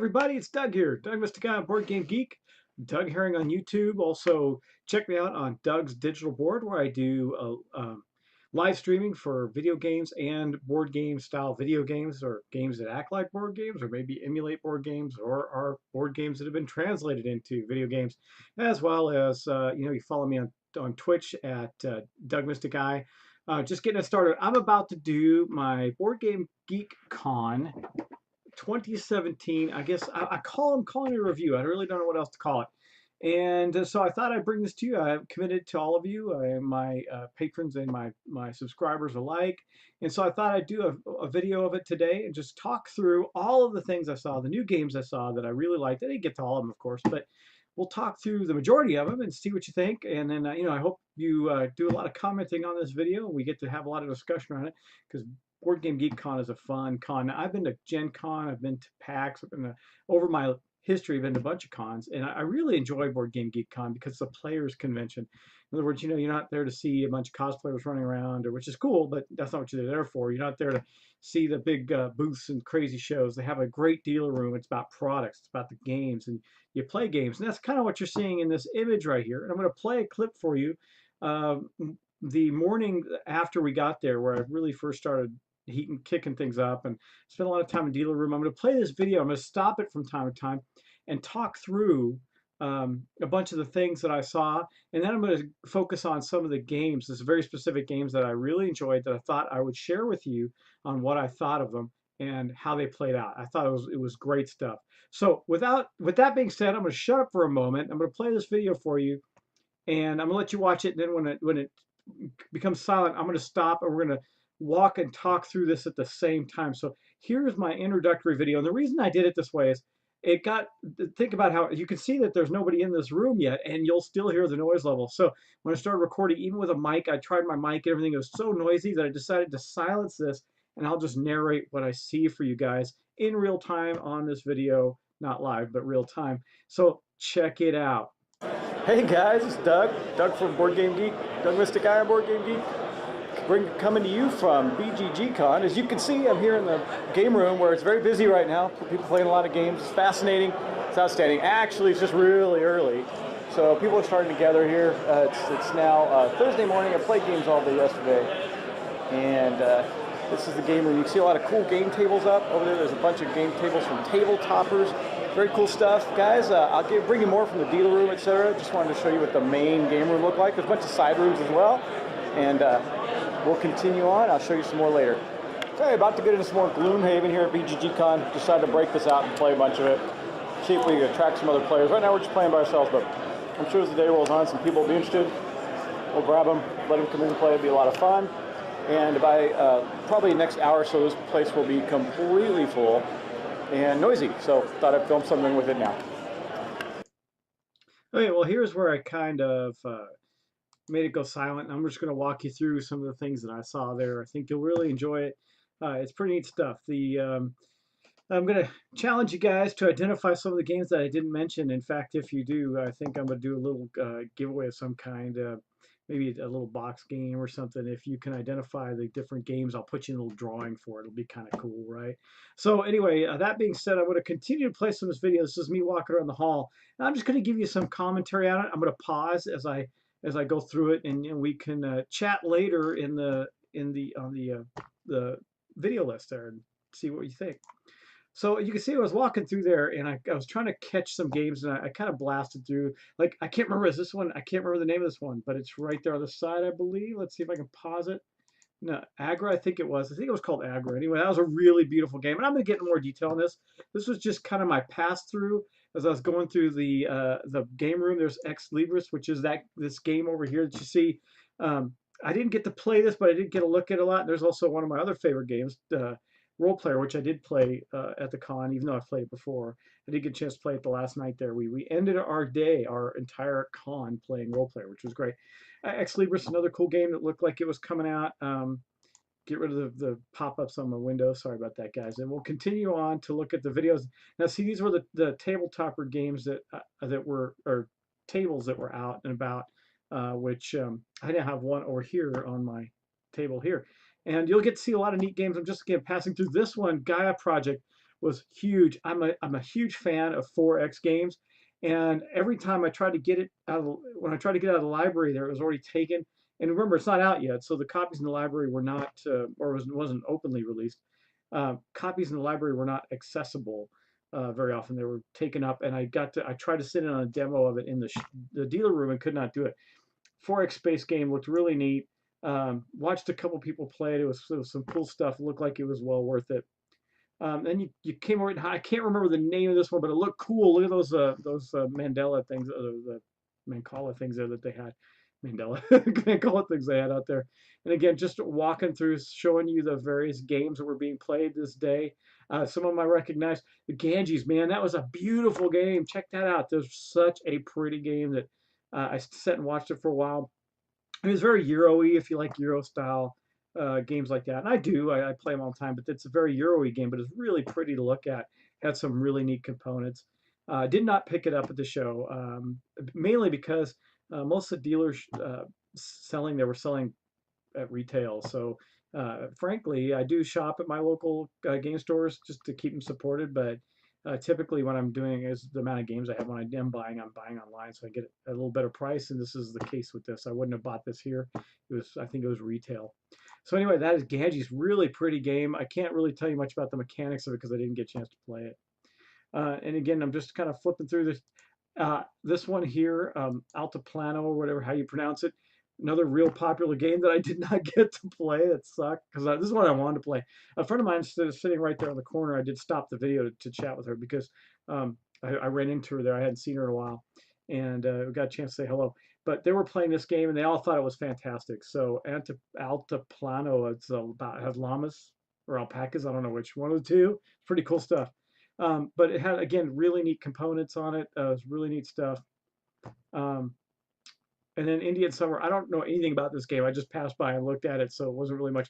everybody, it's Doug here. Doug Mr. Guy, Board Game Geek. Doug Herring on YouTube. Also, check me out on Doug's Digital Board, where I do live streaming for video games and board game style video games, or games that act like board games, or maybe emulate board games, or are board games that have been translated into video games, as well as you follow me on Twitch at Doug Mr. Guy. Just getting it started. I'm about to do my Board Game Geek Con 2017. I guess I calling it a review. I really don't know what else to call it. And so I thought I'd bring this to you. I've committed to all of you, my patrons and my subscribers alike. And so I thought I'd do a video of it today and just talk through all of the things I saw, the new games I saw that I really liked. I didn't get to all of them, of course, but we'll talk through the majority of them and see what you think. And then, I hope you do a lot of commenting on this video. We get to have a lot of discussion on it because Board Game Geek Con is a fun con. Now, I've been to Gen Con, I've been to PAX, I've been to, over my history, I've been to a bunch of cons, and I really enjoy Board Game Geek Con because it's a players convention. In other words, you're not there to see a bunch of cosplayers running around, or which is cool, but that's not what you're there for. You're not there to see the big booths and crazy shows. They have a great dealer room. It's about products, it's about the games, and you play games, and that's kind of what you're seeing in this image right here. And I'm going to play a clip for you. The morning after we got there, where I really first started kicking things up and spent a lot of time in dealer room. I'm going to play this video. I'm going to stop it from time to time and talk through a bunch of the things that I saw, and then I'm going to focus on some of the games. There's very specific games that I really enjoyed that I thought I would share with you on what I thought of them and how they played out. I thought it was great stuff. So with that being said, I'm going to shut up for a moment. I'm going to play this video for you, and I'm going to let you watch it. And then when it becomes silent, I'm going to stop, and we're going to walk and talk through this at the same time. So here's my introductory video. And the reason I did it this way is think about how you can see that there's nobody in this room yet, and you'll still hear the noise level. So when I started recording, even with a mic, I tried my mic and everything. It was so noisy that I decided to silence this, and I'll just narrate what I see for you guys in real time on this video, not live, but real time. So check it out. Hey guys, it's Doug from Board Game Geek, Doug Mr. Guy on Board Game Geek. Coming to you from BGGcon. As you can see, I'm here in the game room where it's very busy right now. People playing a lot of games. It's fascinating. It's outstanding. Actually, it's just really early, so people are starting to gather here. It's now Thursday morning. I played games all day yesterday, and this is the game room. You can see a lot of cool game tables up over there. There's a bunch of game tables from table toppers. Very cool stuff, guys. I'll bring you more from the dealer room, etc. Just wanted to show you what the main game room looked like. There's a bunch of side rooms as well, and we'll continue on. I'll show you some more later. Okay, about to get into some more Gloomhaven here at BGGcon. Decided to break this out and play a bunch of it. See if we attract some other players. Right now we're just playing by ourselves, but I'm sure as the day rolls on, some people will be interested. We'll grab them, let them come in and play. It'll be a lot of fun. And by probably next hour or so, this place will be completely full and noisy. So thought I'd film something with it now. Okay, well here's where I kind of made it go silent. I'm just going to walk you through some of the things that I saw there. I think you'll really enjoy it. It's pretty neat stuff. I'm going to challenge you guys to identify some of the games that I didn't mention. In fact, if you do, I think I'm going to do a little giveaway of some kind, maybe a little box game or something. If you can identify the different games, I'll put you in a little drawing for it. It'll be kind of cool, right? So anyway, that being said, I'm going to continue to play some of this video. This is me walking around the hall, and I'm just going to give you some commentary on it. I'm going to pause as I go through it, and we can chat later on the video list there and see what you think. So you can see I was walking through there, and I was trying to catch some games, and I kind of blasted through. Like, I can't remember, is this one? I can't remember the name of this one, but it's right there on the side, I believe. Let's see if I can pause it. No, Agra, I think it was. I think it was called Agra. Anyway, that was a really beautiful game, and I'm going to get into more detail on this. This was just kind of my pass-through as I was going through the game room. There's Ex Libris, which is this game over here that you see. I didn't get to play this, but I did get a look at it a lot. There's also one of my other favorite games, Role Player, which I did play at the con, even though I've played it before. I did get a chance to play it the last night there. We ended our entire con playing Role Player, which was great. Ex Libris, another cool game that looked like it was coming out. Get rid of the pop-ups on my window. Sorry about that, guys. And we'll continue on to look at the videos. Now, see, these were the tabletopper games that tables that were out and about, which I now have one over here on my table here. And you'll get to see a lot of neat games. I'm just again passing through this one, Gaia Project, was huge. I'm a huge fan of 4X games, and every time I tried to get it out of when I tried to get it out of the library, there it was already taken. And remember, it's not out yet, so the copies in the library were not, or wasn't openly released. Copies in the library were not accessible very often. They were taken up, and I tried to sit in on a demo of it in the dealer room and could not do it. 4X Space game looked really neat. Watched a couple people play it. It was some cool stuff. It looked like it was well worth it. And you came over. I can't remember the name of this one, but it looked cool. Look at those Mandela things, the Mancala things there that they had. Mandela Mancala things they had out there. And again, just walking through, showing you the various games that were being played this day. Some of them I recognize. The Ganges, man, that was a beautiful game. Check that out. There's such a pretty game that I sat and watched it for a while. It was very Euro-y if you like Euro style games like that. And I do. I play them all the time, but it's a very Euro-y game, but it's really pretty to look at. Had some really neat components. Did not pick it up at the show, mainly because most of the dealers they were selling at retail. So frankly, I do shop at my local game stores just to keep them supported, but typically what I'm doing is the amount of games I have when I am buying, I'm buying online, so I get a little better price. And this is the case with this. I wouldn't have bought this here. I think it was retail. So anyway, that is Ganges. Really pretty game. I can't really tell you much about the mechanics of it because I didn't get a chance to play it. And again, I'm just kind of flipping through this. This one here, Altiplano or whatever how you pronounce it. Another real popular game that I did not get to play. That sucked because this is what I wanted to play. A friend of mine sitting right there in the corner. I did stop the video to chat with her because I ran into her there. I hadn't seen her in a while, and we got a chance to say hello. But they were playing this game, and they all thought it was fantastic. So Altiplano, it's about has llamas or alpacas. I don't know which one of the two. It's pretty cool stuff. But it had, again, really neat components on it. It was really neat stuff. And then Indian Summer, I don't know anything about this game. I just passed by and looked at it, so it wasn't really much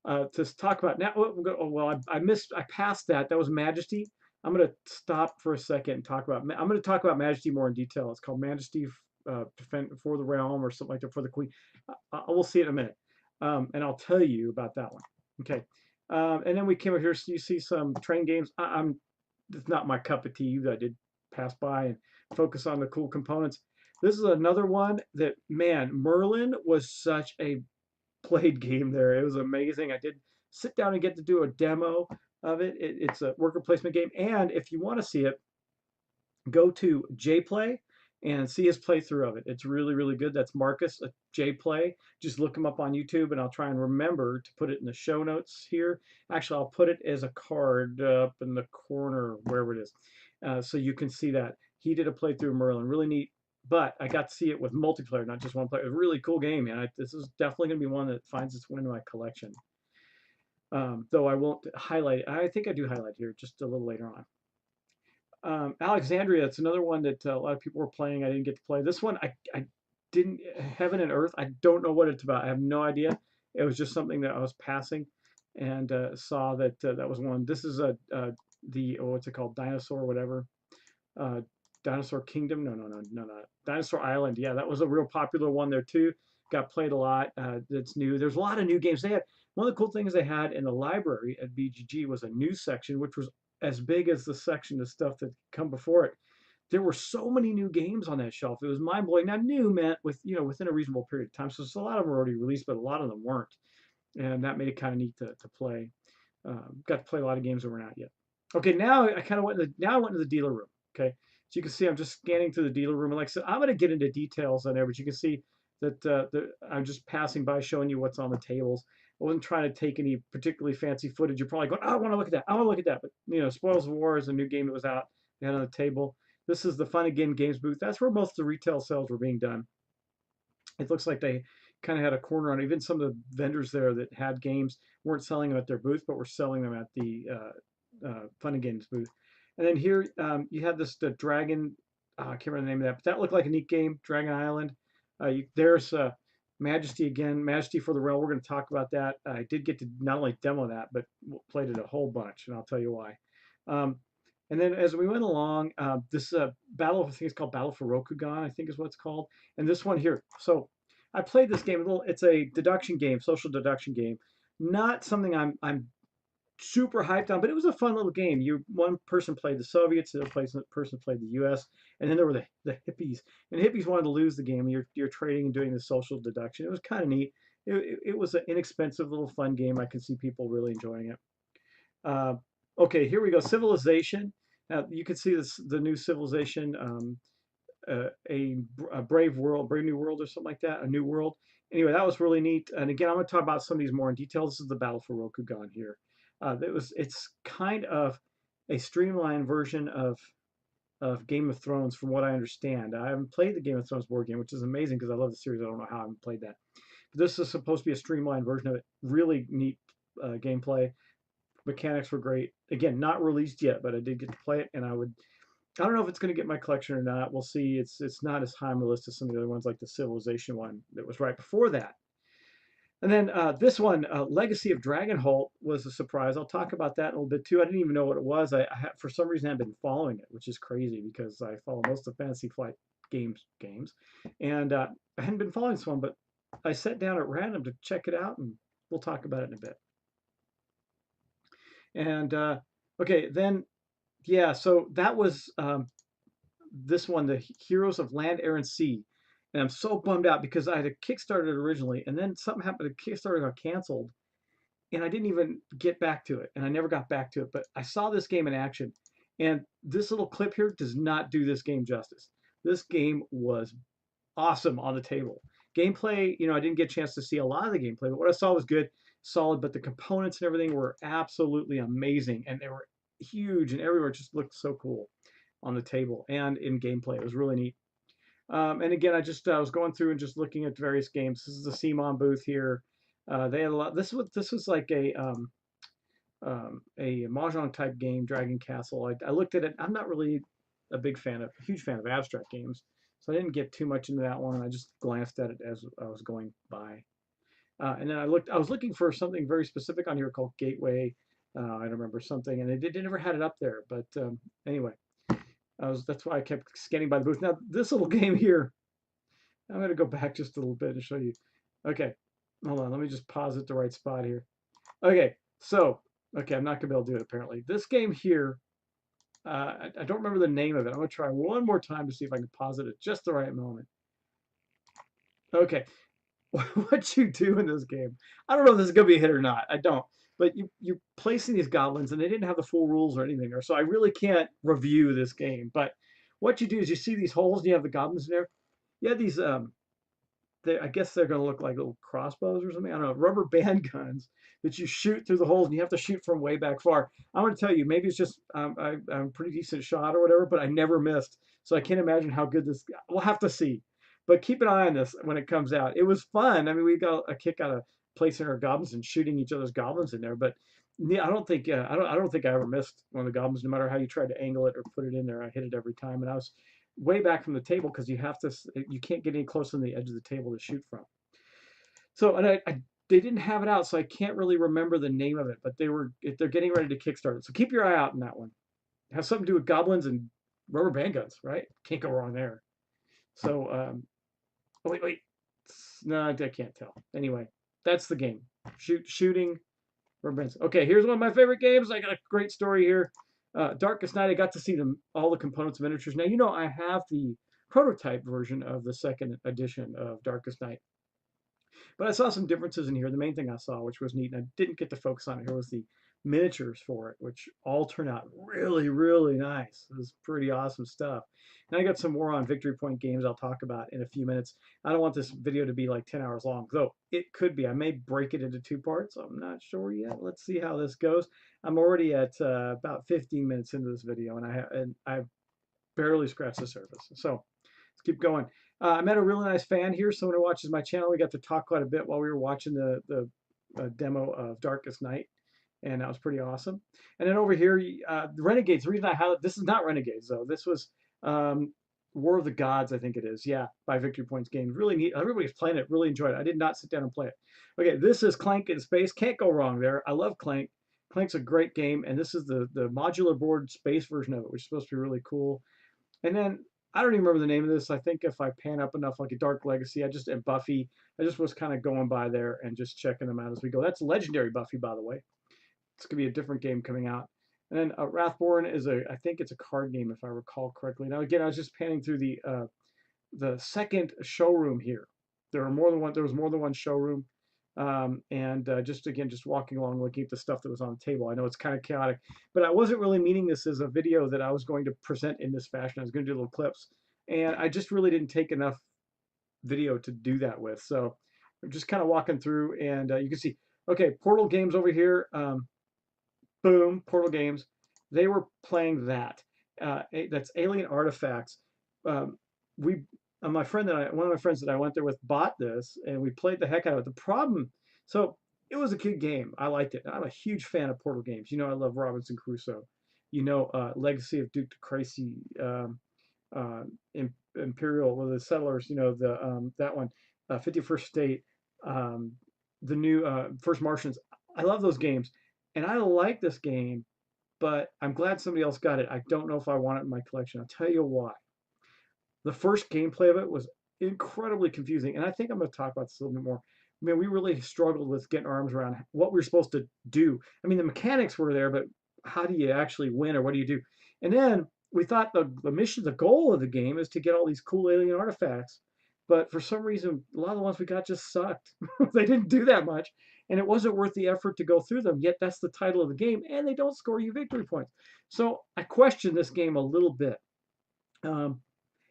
to talk about. Now, well, I passed that. That was Majesty. I'm going to stop for a second and talk about. I'm going to talk about Majesty more in detail. It's called Majesty Defend for the Realm or something like that, for the Queen. We'll see it in a minute, and I'll tell you about that one. Okay. And then we came over here. So you see some train games. It's not my cup of tea. I did pass by and focus on the cool components. This is another one that, man, Merlin was such a played game there. It was amazing. I did sit down and get to do a demo of it. It's a worker placement game. And if you want to see it, go to JPlay and see his playthrough of it. It's really, really good. That's Marcus at JPlay. Just look him up on YouTube, and I'll try and remember to put it in the show notes here. Actually, I'll put it as a card up in the corner, wherever it is, so you can see that. He did a playthrough of Merlin. Really neat. But I got to see it with multiplayer, not just one player. It was a really cool game, man. This is definitely going to be one that finds its way in my collection. Though I won't highlight it. I think I do highlight here just a little later on. Alexandria, it's another one that a lot of people were playing. I didn't get to play. This one, I didn't, Heaven and Earth, I don't know what it's about. I have no idea. It was just something that I was passing and saw that that was one. This is what's it called? Dinosaur, whatever. Dinosaur Kingdom? No. Dinosaur Island. Yeah, that was a real popular one there too. Got played a lot. That's new. There's a lot of new games. They had one of the cool things they had in the library at BGG was a news section, which was as big as the section of stuff that come before it. There were so many new games on that shelf. It was mind blowing. Now, new meant within a reasonable period of time. So a lot of them were already released, but a lot of them weren't, and that made it kind of neat to play. Got to play a lot of games that weren't out yet. Okay, now I kind of went into the dealer room. Okay. So you can see I'm just scanning through the dealer room. And like I said, I'm going to get into details on there, but you can see that I'm just passing by showing you what's on the tables. I wasn't trying to take any particularly fancy footage. You're probably going, oh, I want to look at that. I want to look at that. But, Spoils of War is a new game that was out. They had on the table. This is the Fun Again Games booth. That's where most of the retail sales were being done. It looks like they kind of had a corner on it. Even some of the vendors there that had games weren't selling them at their booth, but were selling them at the Fun and Games booth. And then here you have the Dragon, I can't remember the name of that, but that looked like a neat game, Dragon Island. There's Majesty again, Majesty for the Realm. We're going to talk about that. I did get to not only demo that, but played it a whole bunch, and I'll tell you why. And then as we went along, this battle, I think it's called Battle for Rokugan, I think is what it's called. And this one here. So I played this game. It's a deduction game, social deduction game. Not something I'm super hyped on, but it was a fun little game. One person played the Soviets, the other person played the U.S., and then there were the hippies, and the hippies wanted to lose the game. And you're trading and doing the social deduction. It was kind of neat. It was an inexpensive little fun game. I can see people really enjoying it. Uh, okay, here we go. Civilization. Now you can see the new Civilization, a brave world, brave new world, or something like that. A new world. Anyway, that was really neat. And again, I'm going to talk about some of these more in detail. This is the Battle for Rokugan here. It's kind of a streamlined version of Game of Thrones, from what I understand. I haven't played the Game of Thrones board game, which is amazing because I love the series. I don't know how I haven't played that. But this is supposed to be a streamlined version of it. Really neat gameplay. Mechanics were great. Again, not released yet, but I did get to play it, and I don't know if it's going to get my collection or not. We'll see. It's not as high on the list as some of the other ones, like the Civilization one that was right before that. And then this one, Legacy of Dragonholt, was a surprise. I'll talk about that in a little bit too. I didn't even know what it was. For some reason, I've been following it, which is crazy because I follow most of the Fantasy Flight games, and I hadn't been following this one, but I sat down at random to check it out, and we'll talk about it in a bit. And okay, then yeah, so that was this one, the Heroes of Land, Air, and Sea. And I'm so bummed out because I had a Kickstarter originally, and then something happened. The Kickstarter got canceled, and I didn't even get back to it, and I never got back to it. But I saw this game in action, and this little clip here does not do this game justice. This game was awesome on the table. Gameplay, I didn't get a chance to see a lot of the gameplay, but what I saw was good, solid. But the components and everything were absolutely amazing, and they were huge and everywhere. It just looked so cool on the table and in gameplay. It was really neat. And again, I was going through and just looking at various games. This is the CMON booth here. They had a lot. This was like a mahjong type game, Dragon Castle. I looked at it. I'm not really a huge fan of abstract games, so I didn't get too much into that one. I just glanced at it as I was going by. And then I was looking for something very specific on here called Gateway. I don't remember something, and they never had it up there. But anyway. That's why I kept scanning by the booth. Now, this little game here, I'm going to go back just a little bit and show you. Okay, hold on. Let me just pause at the right spot here. Okay, I'm not going to be able to do it apparently. This game here, I don't remember the name of it. I'm going to try one more time to see if I can pause it at just the right moment. Okay, what you do in this game, I don't know if this is going to be a hit or not. I don't. But you're placing these goblins, and they didn't have the full rules or anything there, so I really can't review this game. But what you do is you see these holes, and you have the goblins in there. You have these, I guess they're going to look like little crossbows or something. I don't know, rubber band guns that you shoot through the holes, and you have to shoot from way back far. I'm going to tell you, maybe it's just I'm a pretty decent shot or whatever, but I never missed, so I can't imagine how good this. We'll have to see. But keep an eye on this when it comes out. It was fun. I mean, we got a kick out of placing our goblins and shooting each other's goblins in there. But yeah, I don't think I don't think I ever missed one of the goblins, no matter how you tried to angle it or put it in there. I hit it every time, and I was way back from the table because you can't get any closer than the edge of the table to shoot from. So, and they didn't have it out, so I can't really remember the name of it. But they're getting ready to kickstart it, so keep your eye out on that one. It has something to do with goblins and rubber band guns, right? Can't go wrong there. So, wait. No, I can't tell. Anyway, that's the game. Shooting rubber bands. Okay, here's one of my favorite games. I got a great story here. Darkest Night. I got to see all the components of miniatures. Now, I have the prototype version of the second edition of Darkest Night. But I saw some differences in here. The main thing I saw, which was neat, and I didn't get to focus on it here, was the miniatures for it, which all turned out really, really nice. It was pretty awesome stuff. And I got some more on Victory Point games I'll talk about in a few minutes. I don't want this video to be like 10 hours long, though it could be. I may break it into 2 parts. I'm not sure yet. Let's see how this goes. I'm already at about 15 minutes into this video, and I've barely scratched the surface. So let's keep going. I met a really nice fan here. Someone who watches my channel. We got to talk quite a bit while we were watching the demo of Darkest Night, and that was pretty awesome. And then over here, the Renegades. The reason I highlight this is not Renegades though. This was War of the Gods, I think it is. Yeah, by Victory Points Games. Really neat. Everybody's playing it. Really enjoyed it. I did not sit down and play it. Okay, this is Clanking Space. Can't go wrong there. I love Clank. Clank's a great game, and this is the modular board space version of it, which is supposed to be really cool. And then I don't even remember the name of this. I think if I pan up enough, like a Dark Legacy, and Buffy, I just was kind of going by there and just checking them out as we go. That's Legendary Buffy, by the way. it's gonna be a different game coming out. And then Wrathborn is I think it's a card game if I recall correctly. Now again, I was just panning through the second showroom here. There was more than one showroom, and just again, just walking along, looking at the stuff that was on the table. I know it's kind of chaotic, but I wasn't really meaning this as a video that I was going to present in this fashion. I was going to do little clips, and I just really didn't take enough video to do that with. So I'm just kind of walking through, and you can see, okay, Portal Games over here. Boom, Portal Games. They were playing that. That's Alien Artifacts. Um, we, my friend one of my friends that I went there with bought this, and we played the heck out of it. The problem, so it was a good game. I liked it. I'm a huge fan of Portal games. You know, I love Robinson Crusoe. You know, Legacy of Duke de Cracy, uh, Imperial, well, the Settlers. You know, that one, 51st State, um, the new First Martians. I love those games, and I like this game, but I'm glad somebody else got it. I don't know if I want it in my collection. I'll tell you why. The first gameplay of it was incredibly confusing, and I think I'm going to talk about this a little bit more. I mean, we really struggled with getting our arms around what we were supposed to do. I mean, the mechanics were there, but how do you actually win, or what do you do? And then we thought the mission, the goal of the game is to get all these cool alien artifacts. But for some reason, a lot of the ones we got just sucked. They didn't do that much, and it wasn't worth the effort to go through them. Yet that's the title of the game, and they don't score you victory points. So I question this game a little bit. Um,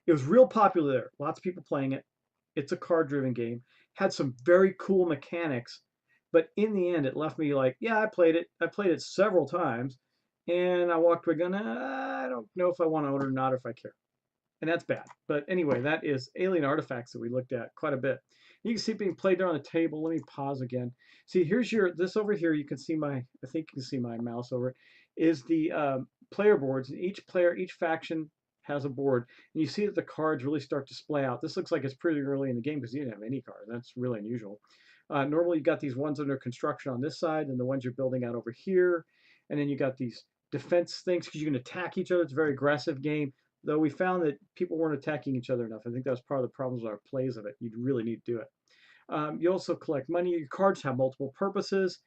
it was real popular there. Lots of people playing it. It's a card-driven game. Had some very cool mechanics, but in the end, it left me like, yeah, I played it. I played it several times, and I walked away going, I don't know if I want to own it or not, if I care. And that's bad. But anyway, that is Alien Artifacts that we looked at quite a bit. You can see it being played there on the table. Let me pause again. See, here's this over here. You can see I think you can see my mouse over it, is the player boards. And each faction has a board. And you see that the cards really start to splay out. This looks like it's pretty early in the game because you didn't have any cards. That's really unusual. Normally, you've got these ones under construction on this side and the ones you're building out over here. And then you got these defense things because you can attack each other. It's a very aggressive game. Though we found that people weren't attacking each other enough. I think that was part of the problems with our plays of it. You really need to do it. You also collect money. Your cards have multiple purposes.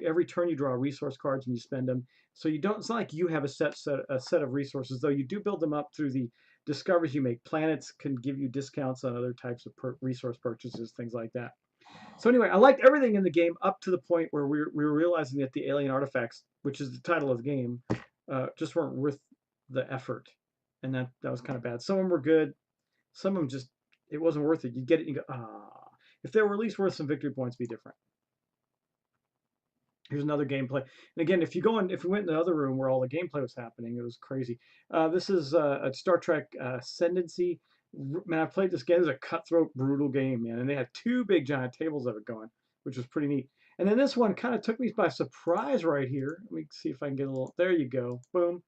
Every turn you draw resource cards and you spend them. So you don't. It's not like you have a set of resources, though you do build them up through the discoveries you make. Planets can give you discounts on other types of resource purchases, things like that. So anyway, I liked everything in the game up to the point where we were realizing that the alien artifacts, which is the title of the game, just weren't worth the effort, and that was kind of bad. Some of them were good, some of them just it wasn't worth it. You get it, and you go, ah. If they were at least worth some victory points, be different. Here's another gameplay. And again, if we went in the other room where all the gameplay was happening, it was crazy. This is a Star Trek Ascendancy. Man, I played this game. It was a cutthroat, brutal game, man. And they had two big giant tables of it going, which was pretty neat. And then this one kind of took me by surprise right here. Let me see if I can get a little. There you go. Boom.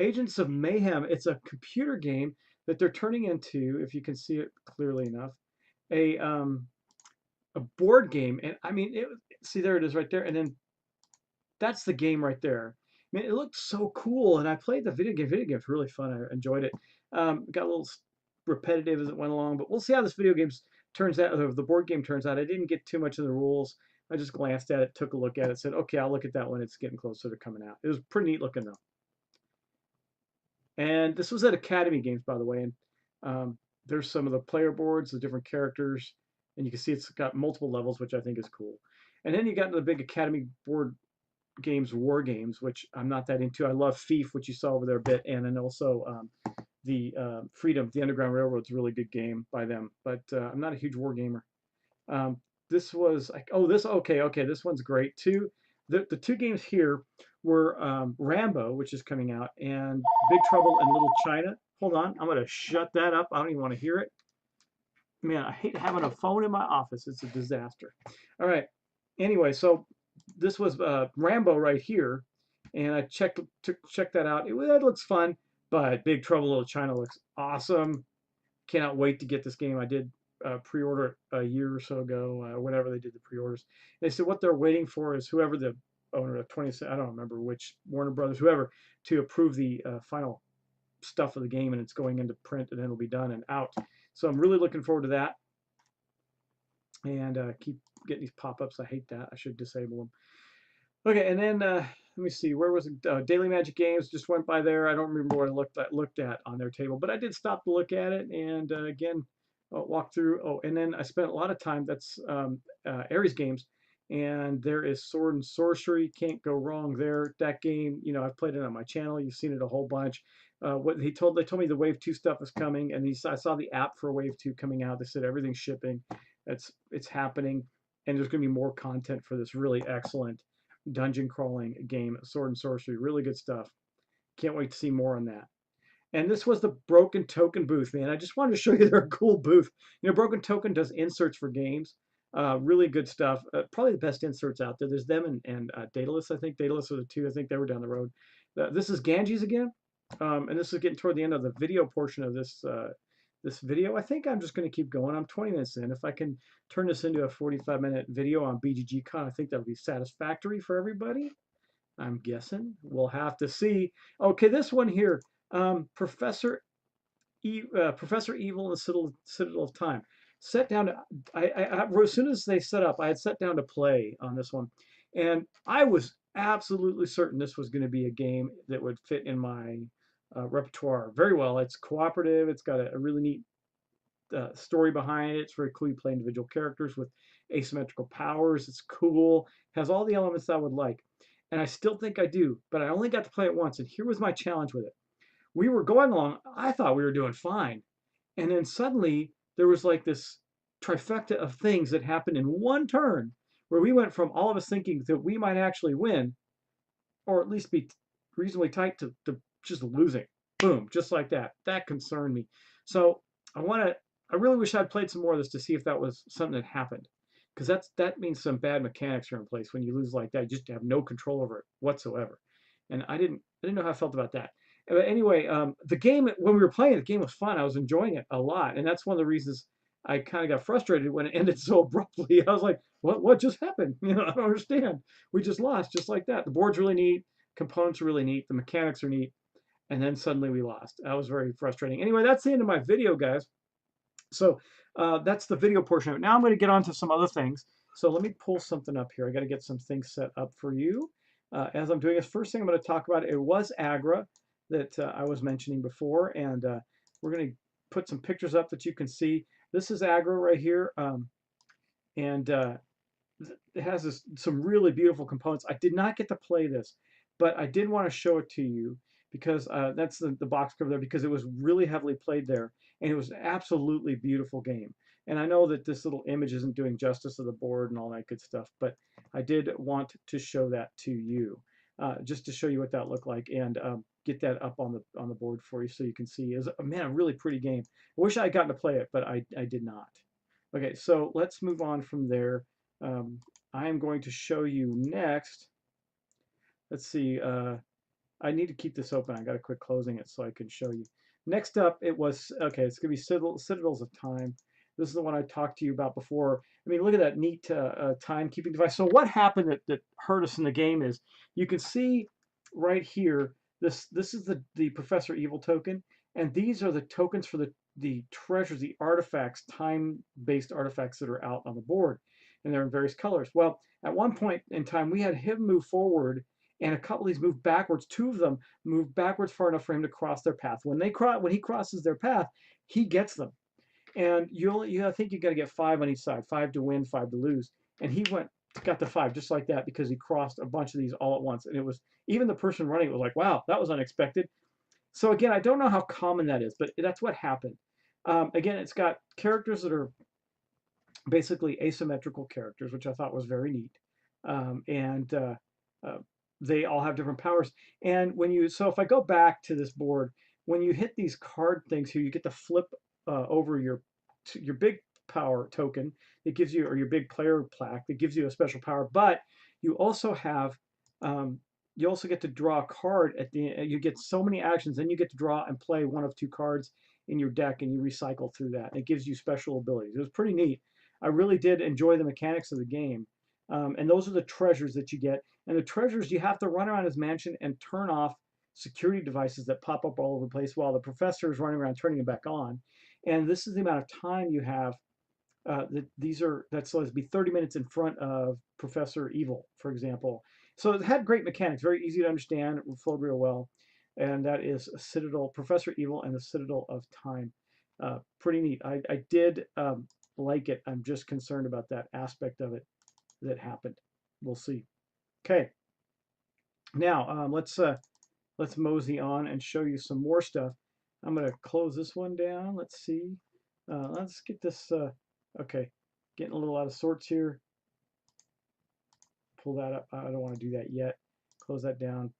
Agents of Mayhem. It's a computer game that they're turning into, if you can see it clearly enough, a board game. And I mean, see, there it is right there. And then that's the game right there. I mean, it looked so cool. And I played the video game. Video game's really fun. I enjoyed it. Got a little repetitive as it went along, but we'll see how this video game turns out. Or the board game turns out. I didn't get too much of the rules. I just glanced at it, took a look at it, said, okay, I'll look at that when it's getting closer to coming out. It was pretty neat looking though. And this was at Academy Games, by the way. And there's some of the player boards, the different characters, and you can see it's got multiple levels, which I think is cool. And then you got into the big Academy board games, war games, which I'm not that into. I love Thief, which you saw over there a bit, and then also the Freedom, the Underground Railroad's a really good game by them. But I'm not a huge war gamer. This was like, oh, okay, this one's great too. The two games here were Rambo, which is coming out, and Big Trouble in Little China. Hold on, I'm gonna shut that up. I don't even want to hear it. Man, I hate having a phone in my office. It's a disaster. All right. Anyway, so this was Rambo right here, and I checked that out. It looks fun, but Big Trouble in Little China looks awesome. Cannot wait to get this game. I did pre-order it a year or so ago, whenever they did the pre-orders. They said what they're waiting for is whoever the owner of 20th, I don't remember which, Warner Brothers, whoever, to approve the final stuff of the game, and it's going into print, and then it'll be done and out. So I'm really looking forward to that. And keep getting these pop-ups. I hate that. I should disable them. Okay, and then let me see, where was it? Daily Magic Games just went by there. I don't remember what I looked at on their table, but I did stop to look at it and again walk through. Oh, and then I spent a lot of time. That's Ares Games, and there is Sword and Sorcery. Can't go wrong there. That game, I've played it on my channel. You've seen it a whole bunch. They told me the Wave 2 stuff is coming, and I saw the app for Wave 2 coming out. They said everything's shipping. It's happening, and there's going to be more content for this really excellent dungeon crawling game, Sword and Sorcery. Really good stuff. Can't wait to see more on that. And this was the Broken Token booth, man. I just wanted to show you their cool booth. Broken Token does inserts for games. Really good stuff. Probably the best inserts out there. There's them and Daedalus, I think. Daedalus are the two. I think they were down the road. This is Ganges again. And this is getting toward the end of the video portion of this video. I think I'm just going to keep going. I'm 20 minutes in. If I can turn this into a 45-minute video on BGGcon, I think that'll be satisfactory for everybody. I'm guessing. We'll have to see. Okay, this one here, Professor Evil and the Citadel of Time. Set down to, as soon as they set up, I had set down to play on this one, and I was absolutely certain this was going to be a game that would fit in my repertoire very well. It's cooperative. It's got a really neat story behind it. It's very cool. You play individual characters with asymmetrical powers. It's cool. Has all the elements I would like. And I still think I do, but I only got to play it once. And here was my challenge with it. We were going along. I thought we were doing fine. And then suddenly there was like this trifecta of things that happened in one turn where we went from all of us thinking that we might actually win, or at least be reasonably tight, to just losing. Boom, just like that. That concerned me. So I really wish I'd played some more of this to see if that was something that happened. Because that means some bad mechanics are in place when you lose like that. You just have no control over it whatsoever. And I didn't know how I felt about that. But anyway, the game, when we were playing, the game was fun. I was enjoying it a lot. And that's one of the reasons I kind of got frustrated when it ended so abruptly. I was like, what just happened? I don't understand. We just lost just like that. The board's really neat. Components are really neat. The mechanics are neat. And then suddenly we lost. That was very frustrating. Anyway, that's the end of my video, guys. So that's the video portion of it. Now I'm going to get on to some other things. So let me pull something up here. I got to get some things set up for you. As I'm doing this, first thing I'm going to talk about, it was Agra that I was mentioning before. And we're going to put some pictures up that you can see. This is Agra right here. And it has some really beautiful components. I did not get to play this, but I did want to show it to you because that's the box cover there, because it was really heavily played there, and it was an absolutely beautiful game. And I know that this little image isn't doing justice to the board and all that good stuff, but I did want to show that to you, just to show you what that looked like, and get that up on the board for you so you can see. It's man, a really pretty game. I wish I had gotten to play it, but I did not. Okay, so let's move on from there. I am going to show you next. Let's see. I need to keep this open. I got to quit closing it so I can show you. Next up, okay, it's going to be Citadels of Time. This is the one I talked to you about before. I mean, look at that neat timekeeping device. So what happened that hurt us in the game is, you can see right here, this is the Professor Evil token, and these are the tokens for the treasures, the artifacts, time-based artifacts that are out on the board, and they're in various colors. Well, at one point in time, we had him move forward, and a couple of these move backwards. Two of them move backwards far enough for him to cross their path. When he crosses their path, he gets them. And I think you got to get 5 on each side, 5 to win, 5 to lose. And he got the 5 just like that because he crossed a bunch of these all at once. And it was, even the person running it was like, wow, that was unexpected. So again, I don't know how common that is, but that's what happened. Again, it's got characters that are basically asymmetrical characters, which I thought was very neat. And they all have different powers. And so if I go back to this board, when you hit these card things here, you get to flip over your big power token that gives you, or your big player plaque that gives you a special power. But you also have, you also get to draw a card at the end. You get so many actions, then you get to draw and play one of 2 cards in your deck, and you recycle through that. And it gives you special abilities. It was pretty neat. I really did enjoy the mechanics of the game. And those are the treasures that you get. And the treasures, you have to run around his mansion and turn off security devices that pop up all over the place while the professor is running around turning them back on. And this is the amount of time you have. So it'd be 30 minutes in front of Professor Evil, for example. So it had great mechanics, very easy to understand, it flowed real well. And that is Citadel, Professor Evil and the Citadel of Time. Pretty neat. I did like it. I'm just concerned about that aspect of it that happened. We'll see. Okay, now let's mosey on and show you some more stuff. I'm gonna close this one down. Let's see. Let's get this. Okay, getting a little out of sorts here. Pull that up. I don't want to do that yet. Close that down.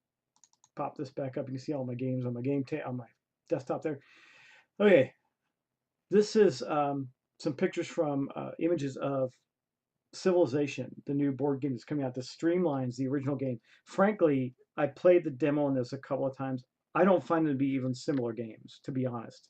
Pop this back up. You can see all my games on my on my desktop there. Okay, this is some pictures from images of Civilization, the new board game that's coming out. That streamlines the original game. Frankly, I played the demo on this a couple of times. I don't find them to be even similar games, to be honest.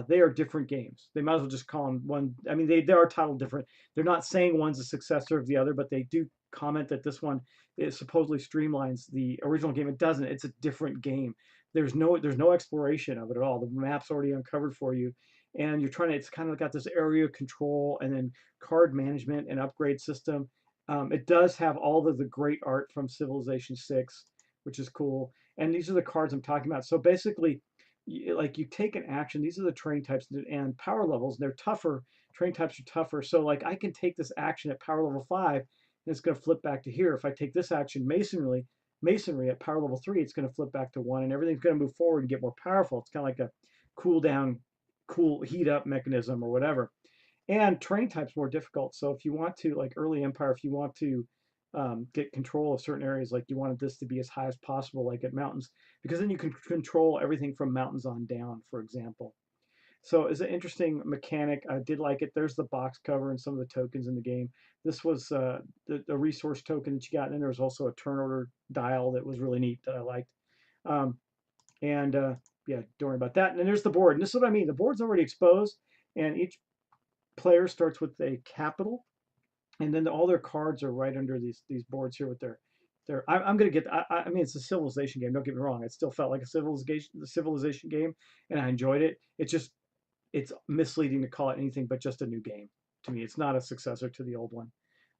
They are different games. They might as well just call them one. I mean, they are titled different. They're not saying one's a successor of the other, but they do comment that this one is supposedly streamlines the original game. It doesn't. It's a different game. There's no exploration of it at all. The map's already uncovered for you, and you're trying to. It's kind of got this area control and then card management and upgrade system. It does have all of the great art from Civilization 6, which is cool. And these are the cards I'm talking about. So basically, like you take an action. These are the training types and power levels. And they're tougher. Training types are tougher. So like I can take this action at power level 5, and it's going to flip back to here. If I take this action masonry at power level 3, it's going to flip back to 1, and everything's going to move forward and get more powerful. It's kind of like a cool down, cool heat up mechanism or whatever. And terrain type's more difficult. So if you want to, like early Empire, if you want to get control of certain areas, like you wanted this to be as high as possible, like at mountains, because then you can control everything from mountains on down, for example. So it's an interesting mechanic. I did like it. There's the box cover and some of the tokens in the game. This was the resource token that you got, and then there was also a turn order dial that was really neat that I liked. Um, and yeah, don't worry about that. And then there's the board. And this is what I mean. The board's already exposed, and each player starts with a capital, and then all their cards are right under these boards here with their. I'm gonna get. I mean, it's a civilization game. Don't get me wrong. It still felt like a civilization game, and I enjoyed it. It's misleading to call it anything but just a new game to me. It's not a successor to the old one,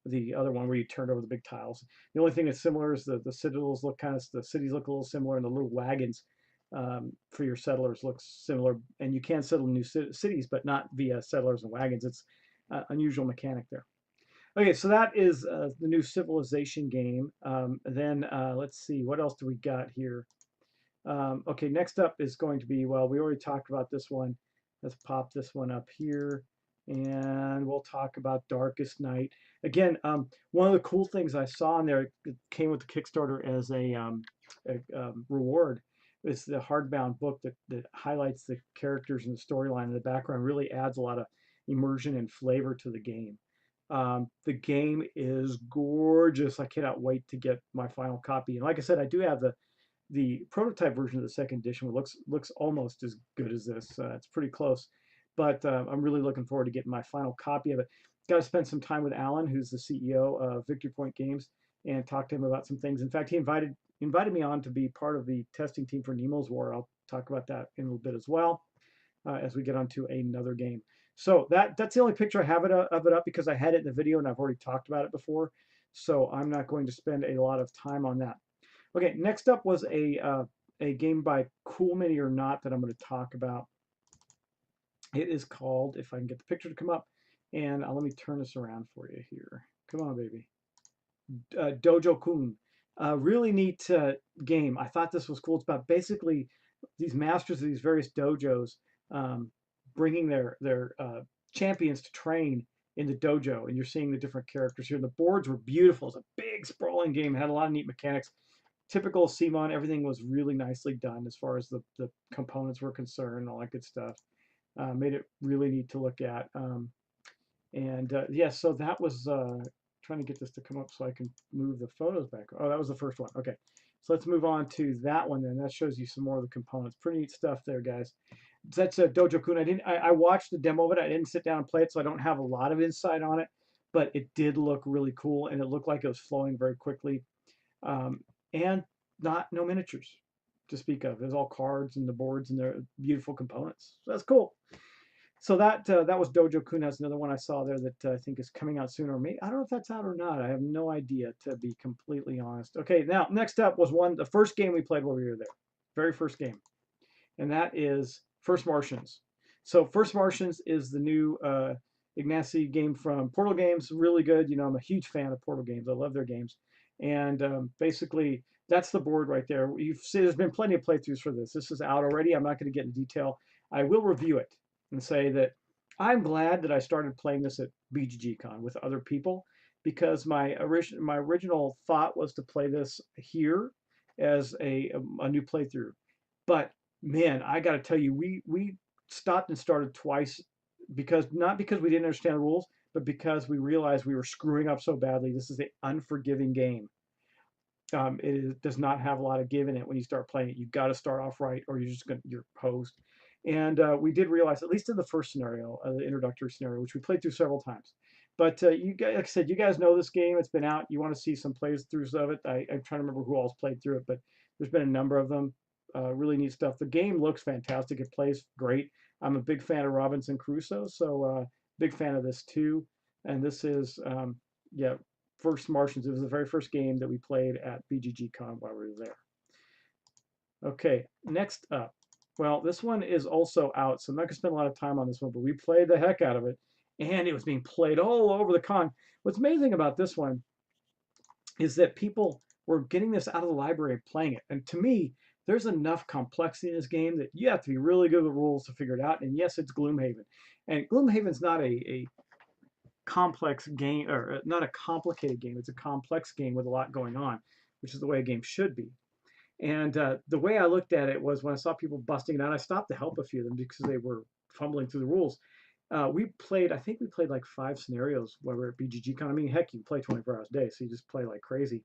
the other one where you turned over the big tiles. The only thing that's similar is the citadels look the cities look a little similar, and the little wagons for your settlers looks similar. And you can settle new cities, but not via settlers and wagons. It's unusual mechanic there. Okay, so that is the new Civilization game. Then let's see, what else do we got here? Okay, next up is going to be, well, we already talked about this one. Let's pop this one up here, and we'll talk about Darkest Night. Again, one of the cool things I saw in there, it came with the Kickstarter as a reward, is the hardbound book that highlights the characters and the storyline in the background, really adds a lot of immersion and flavor to the game. The game is gorgeous. I cannot wait to get my final copy. And like I said, I do have the prototype version of the second edition, which looks almost as good as this. It's pretty close, but I'm really looking forward to getting my final copy of it. Got to spend some time with Alan, who's the CEO of Victory Point Games, and talk to him about some things. In fact, he invited me on to be part of the testing team for Nemo's War. I'll talk about that in a little bit as well as we get onto another game. So that's the only picture I have of it up because I had it in the video and I've already talked about it before. So I'm not going to spend a lot of time on that. Okay, next up was a game by Cool Mini or Not that I'm going to talk about. It is called, if I can get the picture to come up, and let me turn this around for you here. Come on, baby. Dojo Kun. Really neat game. I thought this was cool. It's about basically these masters of these various dojos bringing their champions to train in the dojo, and you're seeing the different characters here. The boards were beautiful. It's a big sprawling game. It had a lot of neat mechanics. Typical CMON, everything was really nicely done as far as the components were concerned, all that good stuff. Made it really neat to look at. Yeah, so that was trying to get this to come up so I can move the photos back. Oh, that was the first one. Okay, so let's move on to that one then. That shows you some more of the components. Pretty neat stuff there, guys. That's a Dojo Kun. I watched the demo of it. I didn't sit down and play it, so I don't have a lot of insight on it, but it did look really cool, and it looked like it was flowing very quickly. And no miniatures to speak of. There's all cards and the boards and their beautiful components. So that's cool. So that was Dojo Kun. That's another one I saw there that I think is coming out sooner. Or maybe I don't know if that's out or not. I have no idea, to be completely honest. Okay, now next up was the first game we played while we were there, very first game, and that is First Martians. So First Martians is the new Ignacy game from Portal Games. Really good. You know, I'm a huge fan of Portal Games. I love their games, and basically that's the board right there. You've seen there's been plenty of playthroughs for this. This is out already. I'm not going to get in detail. I will review it and say that I'm glad that I started playing this at BGGcon with other people, because my original thought was to play this here as a new playthrough. But man, I got to tell you, we stopped and started twice, because not because we didn't understand the rules, but because we realized we were screwing up so badly. This is an unforgiving game. Does not have a lot of give in it when you start playing it. You've got to start off right, or you're posed. And we did realize, at least in the first scenario, the introductory scenario, which we played through several times. But you guys, like I said, you guys know this game. It's been out. You want to see some playthroughs of it. I'm trying to remember who else played through it, but there's been a number of them. Really neat stuff. The game looks fantastic. It plays great. I'm a big fan of Robinson Crusoe, so big fan of this too. And this is, yeah, First Martians. It was the very first game that we played at BGGcon while we were there. Okay, next up. Well, this one is also out, so I'm not going to spend a lot of time on this one, but we played the heck out of it, and it was being played all over the con. What's amazing about this one is that people were getting this out of the library and playing it. And to me, there's enough complexity in this game that you have to be really good with the rules to figure it out. And yes, it's Gloomhaven. And Gloomhaven's not a complex game, or not a complicated game. It's a complex game with a lot going on, which is the way a game should be. And the way I looked at it was, when I saw people busting it out, I stopped to help a few of them because they were fumbling through the rules. I think we played like 5 scenarios while we were at BGGcon. I mean, heck, you play 24 hours a day, so you just play like crazy.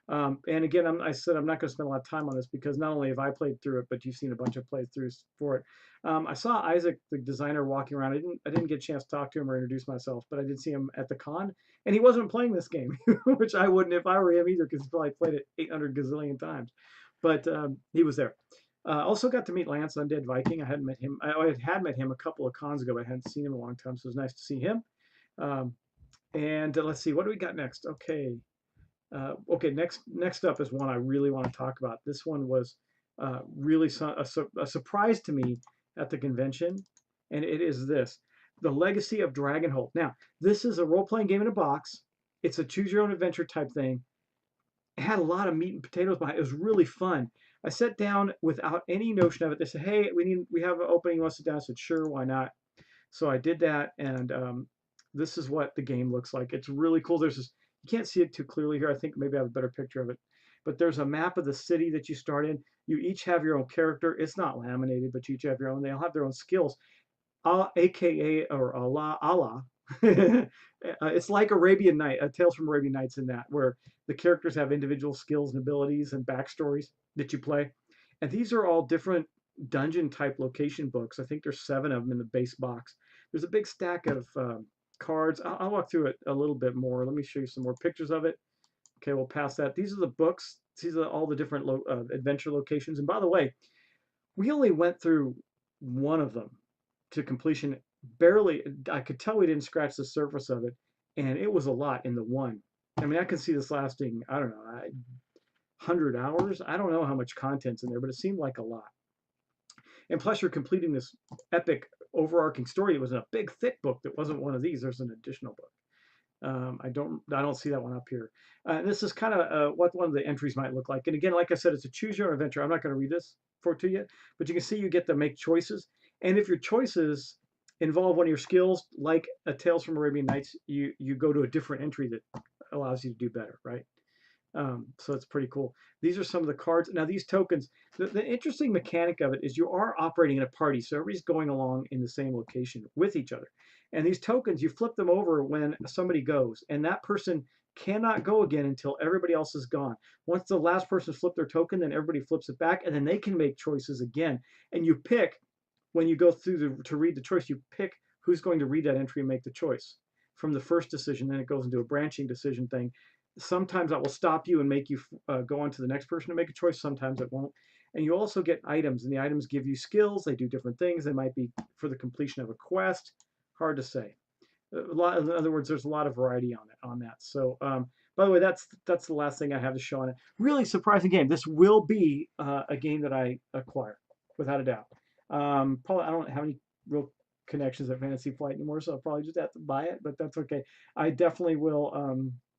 And again, I said I'm not going to spend a lot of time on this, because not only have I played through it, but you've seen a bunch of playthroughs for it. I saw Isaac, the designer, walking around. I didn't get a chance to talk to him or introduce myself, but I did see him at the con, and he wasn't playing this game, which I wouldn't if I were him either, because he's probably played it 800 gazillion times. But he was there. Also got to meet Lance, Undead Viking. I hadn't met him. I had met him a couple of cons ago, but I hadn't seen him in a long time, so it was nice to see him. And let's see, what do we got next? Okay. Okay, next up is one I really want to talk about. This one was really a surprise to me at the convention, and it is this: The Legacy of Dragonholt. Now, this is a role-playing game in a box. It's a choose-your-own-adventure type thing. It had a lot of meat and potatoes behind it. It was really fun. I sat down without any notion of it. They said, "Hey, we have an opening. You want to sit down?" I said, "Sure, why not?" So I did that, and this is what the game looks like. It's really cool. There's this. You can't see it too clearly here. I think maybe I have a better picture of it. But there's a map of the city that you start in. You each have your own character. It's not laminated, but you each have your own. They all have their own skills, AKA or Allah. It's like Arabian Night, Tales from Arabian Nights, in that, where the characters have individual skills and abilities and backstories that you play. And these are all different dungeon type location books. I think there's 7 of them in the base box. There's a big stack of cards. I'll walk through it a little bit more. Let me show you some more pictures of it. Okay, we'll pass that. These are the books. These are all the different adventure locations. And by the way, we only went through one of them to completion. Barely, I could tell we didn't scratch the surface of it, and it was a lot in the one. I mean, I could see this lasting, I don't know, 100 hours. I don't know how much content's in there, but it seemed like a lot. And plus, you're completing this epic overarching story. It was in a big, thick book that wasn't one of these. There's an additional book. I don't see that one up here. This is kind of what one of the entries might look like. And again, like I said, it's a choose your own adventure. I'm not going to read this to you, but you can see you get to make choices. And if your choices involve one of your skills, like a Tales from Arabian Nights, you go to a different entry that allows you to do better, right? So it's pretty cool. These are some of the cards. Now, these tokens, the interesting mechanic of it is you are operating in a party, so everybody's going along in the same location with each other. And these tokens, you flip them over when somebody goes, and that person cannot go again until everybody else is gone. Once the last person flipped their token, then everybody flips it back, and then they can make choices again. And you pick, when you go through to read the choice, you pick who's going to read that entry and make the choice from the first decision. Then it goes into a branching decision thing. Sometimes that will stop you and make you go on to the next person to make a choice. Sometimes it won't. And you also get items, and the items give you skills. They do different things. They might be for the completion of a quest. Hard to say. In other words, there's a lot of variety on that. So, by the way, that's the last thing I have to show on it. Really surprising game. This will be a game that I acquire, without a doubt. Probably I don't have any real connections at Fantasy Flight anymore, so I'll probably just have to buy it. But that's okay. I definitely will.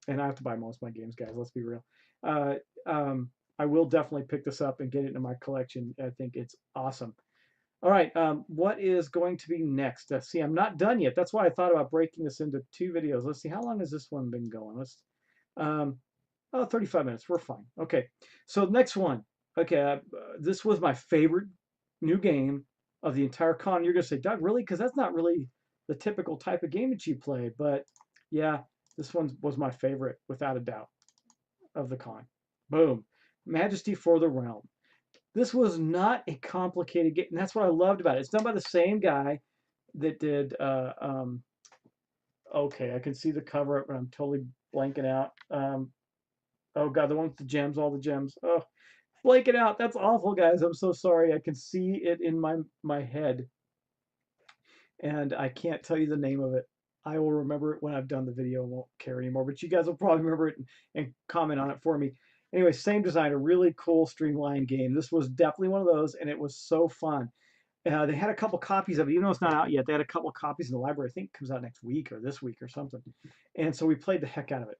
And I have to buy most of my games, guys. Let's be real. Uh, I will definitely pick this up and get it in my collection. I think it's awesome. All right, what is going to be next? Let's see, I'm not done yet. That's why I thought about breaking this into 2 videos. Let's see, how long has this one been going? Um, oh, 35 minutes. We're fine. Okay, so next one. Okay, this was my favorite new game of the entire con. You're going to say, Doug, really? Because that's not really the typical type of game that you play. But yeah, this one was my favorite, without a doubt, of the con. Boom. Majesty for the Realm. This was not a complicated game, and that's what I loved about it. It's done by the same guy that did. Okay, I can see the cover up, but I'm totally blanking out. Oh God, the one with the gems, all the gems. Oh, blanking out. That's awful, guys. I'm so sorry. I can see it in my head, and I can't tell you the name of it. I will remember it when I've done the video and won't care anymore. But you guys will probably remember it and comment on it for me. Anyway, same designer, really cool streamlined game. This was definitely one of those, and it was so fun. They had a couple copies of it, even though it's not out yet. They had a couple copies in the library. I think it comes out next week or this week or something. And so we played the heck out of it.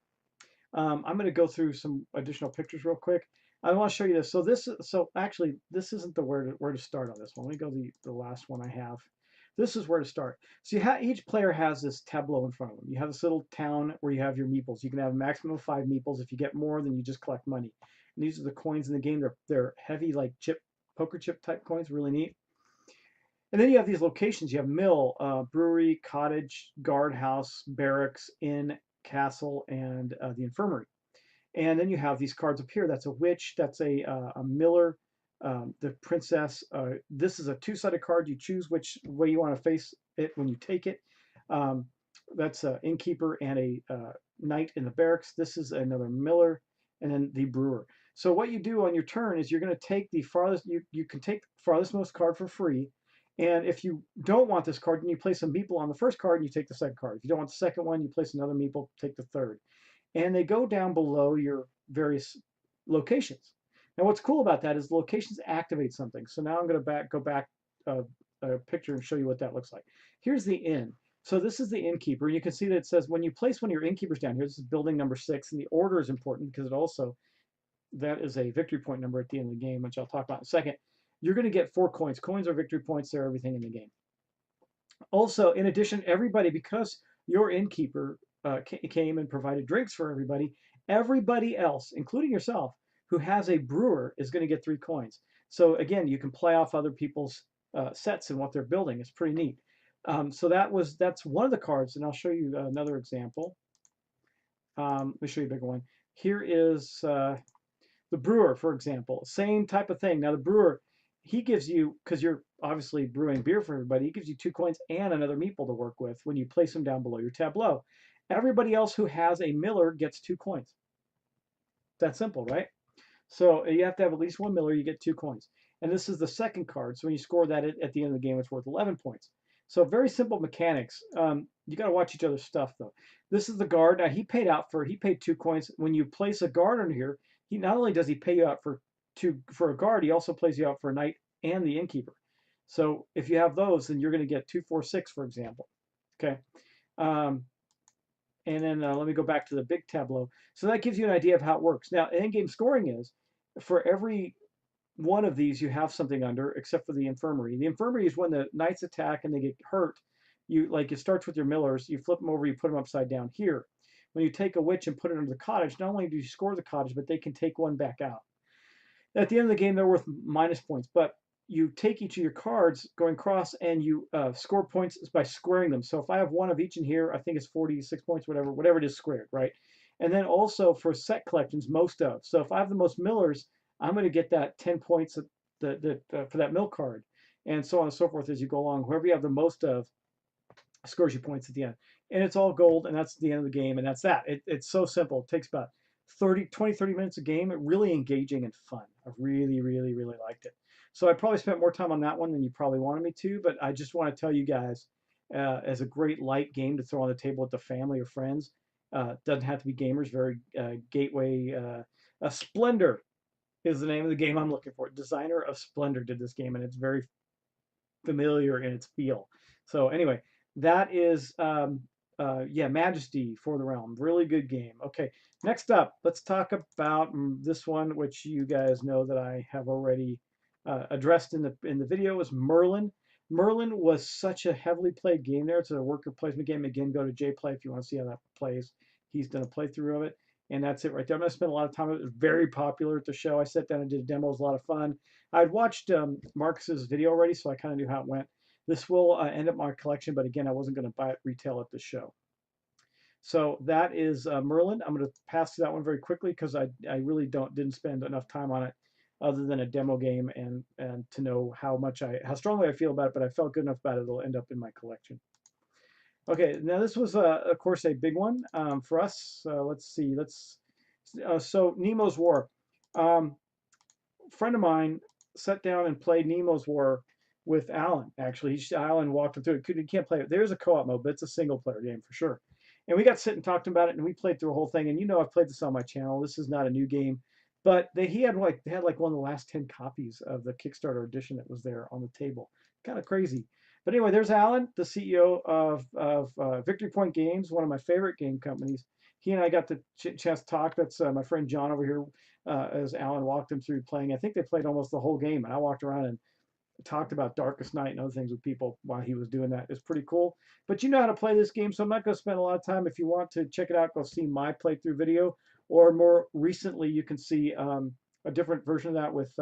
I'm going to go through some additional pictures real quick. I want to show you this. So actually, this isn't the where to start on this one. Let me go the last one I have. This is where to start. So each player has this tableau in front of them. You have this little town where you have your meeples. You can have a maximum of 5 meeples. If you get more, then you just collect money. And these are the coins in the game. They're heavy, like poker chip type coins. Really neat. And then you have these locations. You have mill, brewery, cottage, guardhouse, barracks, inn, castle, and the infirmary. And then you have these cards up here. That's a witch. That's a miller. The princess. This is a 2-sided card. You choose which way you want to face it when you take it. That's an innkeeper and a knight in the barracks. This is another miller, and then the brewer. So what you do on your turn is you're going to take the farthest. You can take the farthest most card for free. And if you don't want this card, then you place a meeple on the first card and you take the second card. If you don't want the second one, you place another meeple, take the third. And they go down below your various locations. Now what's cool about that is the locations activate something. So now I'm going to go back a picture and show you what that looks like. Here's the inn. So this is the innkeeper. You can see that it says when you place one of your innkeepers down here, this is building number 6, and the order is important because that is a victory point number at the end of the game, which I'll talk about in a second. You're going to get 4 coins. Coins are victory points. They're everything in the game. Also, in addition, everybody, because your innkeeper came and provided drinks for everybody else, including yourself, who has a brewer is going to get 3 coins. So again, you can play off other people's sets and what they're building. It's pretty neat. So that's one of the cards, and I'll show you another example. Let me show you a bigger one. Here is the brewer, for example. Same type of thing. Now the brewer, he gives you, because you're obviously brewing beer for everybody, he gives you 2 coins and another meeple to work with when you place them down below your tableau. Everybody else who has a miller gets 2 coins. That's simple, right? So you have to have at least 1 miller, you get 2 coins. And this is the second card. So when you score that at the end of the game, it's worth 11 points. So very simple mechanics. You got to watch each other's stuff, though. This is the guard. Now he paid 2 coins. When you place a guard under here, he not only does he pay you out for a guard, he also plays you out for a knight and the innkeeper. So if you have those, then you're going to get 2, 4, 6, for example. Okay. And then let me go back to the big tableau. So that gives you an idea of how it works. Now, in-game scoring is for every one of these you have something under, except for the infirmary. The infirmary is when the knights attack and they get hurt. It starts with your millers. You flip them over, you put them upside down here. When you take a witch and put it under the cottage, not only do you score the cottage, but they can take one back out. At the end of the game, they're worth minus points, but you take each of your cards going across and you score points by squaring them. So if I have one of each in here, I think it's 46 points, whatever it is squared, right? And then also for set collections, most of. So if I have the most millers, I'm going to get that 10 points for that mill card, and so on and so forth as you go along. Whoever you have the most of scores you points at the end. And it's all gold, and that's the end of the game, and that's that. It's so simple. It takes about 30 minutes a game. Really engaging and fun. I I really, really, really liked it. So I probably spent more time on that one than you probably wanted me to, but I just want to tell you guys, as a great light game to throw on the table with the family or friends. Doesn't have to be gamers. Very gateway. Splendor is the name of the game I'm looking for. Designer of Splendor did this game, and it's very familiar in its feel. So anyway, that is yeah, Majesty for the Realm. Really good game. Okay, next up, let's talk about this one, which you guys know that I have already addressed in the video, is Merlin. Merlin was such a heavily played game there. It's a worker placement game. Again, go to JPlay if you want to see how that plays. He's done a playthrough of it. And that's it right there. I'm going to spend a lot of time. It was very popular at the show. I sat down and did a demo. It was a lot of fun. I'd watched Marcus's video already, so I kind of knew how it went. This will end up my collection, but again, I wasn't going to buy it retail at the show. So that is Merlin. I'm going to pass to that one very quickly because I really didn't spend enough time on it other than a demo game and to know how strongly I feel about it, but I felt good enough about it. It'll end up in my collection. Okay, now this was of course a big one for us. Let's see. So Nemo's War. A friend of mine sat down and played Nemo's War with Alan. Actually, Alan walked him through it. You can't play it. There's a co-op mode, but it's a single-player game for sure. And we got to sit and talked about it, and we played through the whole thing. And you know, I've played this on my channel. This is not a new game, but they had like one of the last 10 copies of the Kickstarter edition that was there on the table. Kind of crazy. But anyway, there's Alan, the CEO of Victory Point Games, one of my favorite game companies. He and I got the chance to talk. That's my friend John over here, as Alan walked him through playing. I think they played almost the whole game, and I walked around and talked about Darkest Night and other things with people while he was doing that. It's pretty cool. But you know how to play this game, so I'm not going to spend a lot of time. If you want to check it out, go see my playthrough video, or more recently, you can see a different version of that with